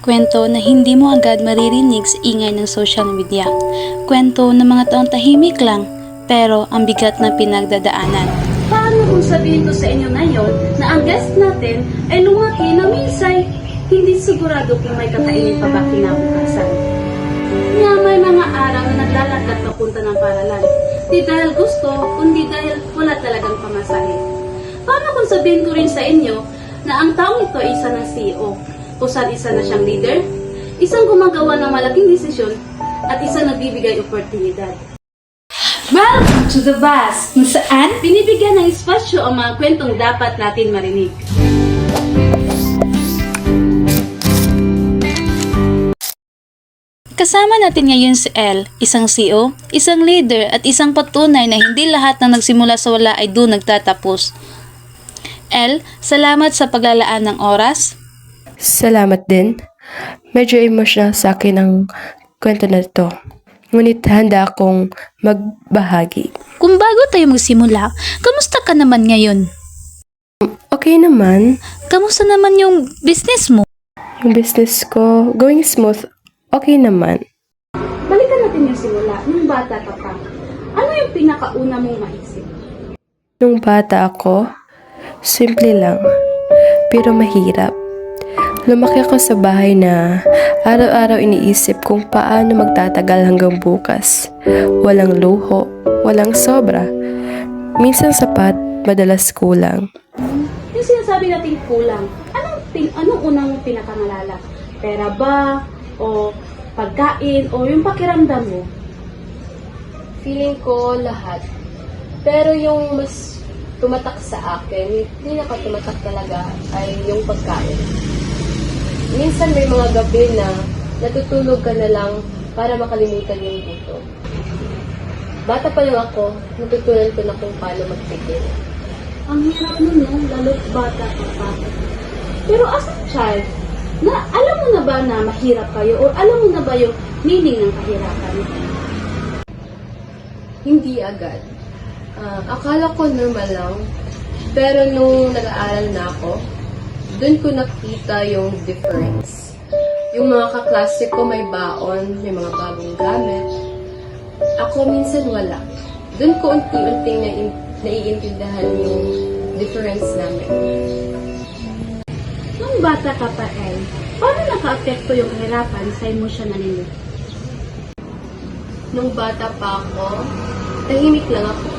Kwento na hindi mo agad maririnig sa ingay ng social media. Kwento ng mga taong tahimik lang, pero ang bigat na pinagdadaanan. Paano kung sabihin ko sa inyo ngayon na ang guest natin ay lumaki na minsay hindi sigurado kung may kakainin pa ba kinabukasan? Nga may mga araw na naglalakad papunta ng paralan. Di dahil gusto, kundi dahil wala talagang pamasahe. Paano kung sabihin ko rin sa inyo na ang taong ito ay isa ng CEO, kung saan isa na siyang leader, isang gumagawa ng malaking desisyon, at isang nagbibigay oportunidad. Welcome to the bus, kung saan binibigyan ng espasyo ang mga kwentong dapat natin marinig. Kasama natin ngayon si Elle, isang CEO, isang leader at isang patunay na hindi lahat ng nagsimula sa wala ay doon nagtatapos. Elle, salamat sa paglalaan ng oras. Salamat din. Medyo emotional sa akin ang kwento na ito. Ngunit handa akong magbahagi. Kung bago tayo magsimula, kamusta ka naman ngayon? Okay naman. Kamusta naman yung business mo? Yung business ko, going smooth. Okay naman. Balikan natin yung simula, nung bata ka pa. Ano yung pinakauna mong maisip? Nung bata ako, simple lang, pero mahirap. Lumaki ako sa bahay na araw-araw iniisip kung paano magtatagal hanggang bukas. Walang luho, walang sobra. Minsan sapat, madalas kulang. Yung sinasabi natin kulang, anong unang pinakangalala? Pera ba? O pagkain? O yung pakiramdam mo? Feeling ko lahat. Pero yung mas tumatak sa akin, hindi nakatumatak talaga ay yung pagkain. Minsan may mga gabi na natutulog ka na lang para makalimutan yung gutom. Bata pa lang ako, natutunan ko na kung paano magpigil. Ang hirap nun, no? Lalo't bata ka pa. Pero as a child, alam mo na ba na mahirap kayo? O alam mo na ba yung meaning ng kahirapan? Hindi agad. Akala ko normal lang. Pero nung nag-aaral na ako, doon ko nakita yung difference. Yung mga kaklase ko may baon, may mga bagong gamit. Ako minsan wala. Doon ko unti-unting naiintindihan yung difference namin. Nung bata ka pa, El, paano naka-apekto yung kahirapan sa emosyonal ninyo? Nung bata pa ako, tahimik lang ako.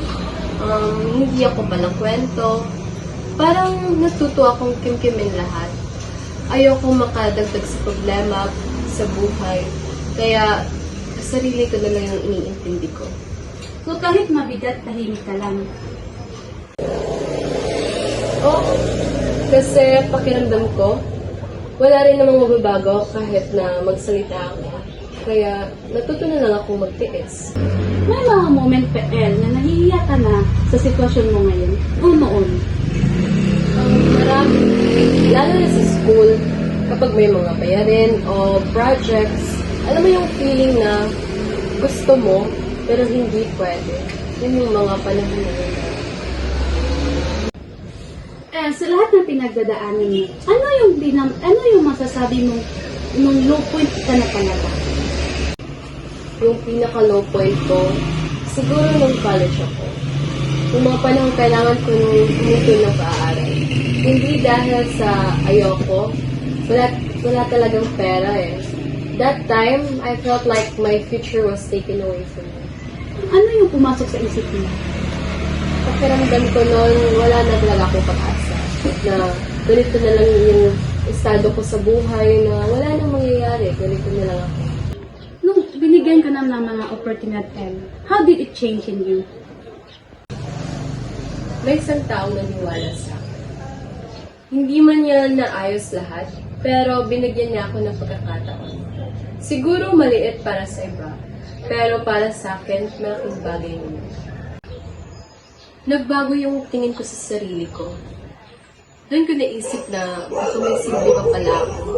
Hindi ako palang kwento. Parang natuto akong kimkimin lahat. Ayoko makadagdag sa problema, sa buhay. Kaya, sarili ko na lang yung iniintindi ko. So kahit mabigat, tahimik ka lang. Oo. Kasi pakiramdam ko, wala rin namang mababago kahit na magsalita ako. Kaya, natuto na lang ako magtiis. May mga moment pa, El, na nahihiya ka na sa sitwasyon mo ngayon o noon. Marami. Lalo na sa school, kapag may mga bayarin o projects, alam mo yung feeling na gusto mo, pero hindi pwede. Yun yung mga panahon na yun. Sa lahat ng pinagdadaanan mo, ano yung masasabi mo nung low point ka na talaga? Yung pinaka-low point ko, siguro nung college ako. Yung mga panahon kailangan ko nung huminto ng pag-aaral. Hindi dahil sa ayoko, wala talagang pera eh. That time, I felt like my future was taken away from me. Ano yung pumasok sa isip mo? Pakiramdam ko noon, wala na talaga akong pag-asa. Na ganito na lang yung estado ko sa buhay, na wala nang mangyayari, ganito na lang ako. Nung binigyan ka na ng mga opportunity, how did it change in you? May isang taong naniwala sa akin. Hindi man niya naayos lahat, pero binigyan niya ako ng pagkakataon. Siguro maliit para sa iba, pero para sa akin, malaking bagay niya. Nagbago yung tingin ko sa sarili ko. Doon ko naisip na baka may simple pa pala ako,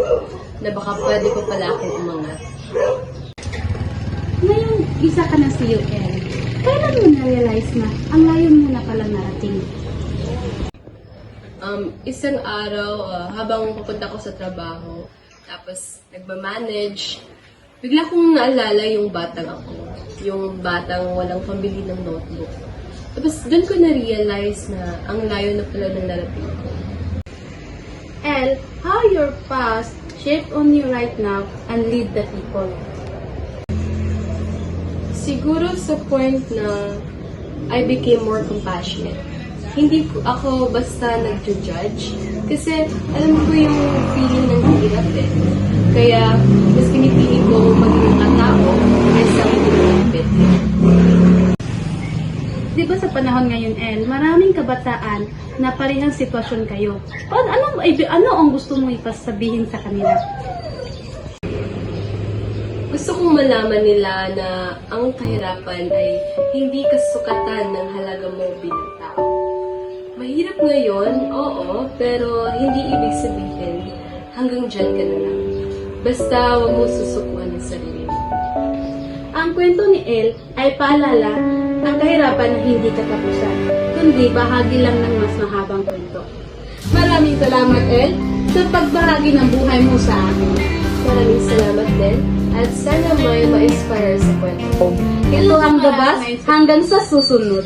na baka pwede pa pala akong umangat. Ngayong isa ka na CEO, El, kailan mo na-realize na ang layo mo na pala narating? Isang araw, habang pupunta ko sa trabaho, tapos nagmamanage. Bigla kong naalala yung batang ako. Yung batang walang pambili ng notebook. Tapos doon ko na-realize na ang layo na pala ng narating ko. L, how your past shaped on you right now and lead the people? Siguro sa point na I became more compassionate. Hindi ko ako basta nag-judge kasi alam ko yung feeling ng hirap eh. Kaya mas pinipili ko maging katao kaysa maging malapit. Di ba sa panahon ngayon, El, maraming kabataan na parehang sitwasyon kayo. Ano ang gusto mong ipasabihin sa kanila? Gusto kong malaman nila na ang kahirapan ay hindi kasukatan ng halaga mo bilang tao. Mahirap ngayon, oo, pero hindi ibig sabihin hanggang dyan ka na lang. Basta huwag mo susukuan ang sarili mo. Ang kwento ni El ay paalala ang kahirapan na hindi katapusan, kundi bahagi lang ng mas mahabang kwento. Maraming salamat, El, sa pagbahagi ng buhay mo sa amin. Maraming salamat din at sana may ma-inspire sa kwento. Ito ang gabas hanggang sa susunod.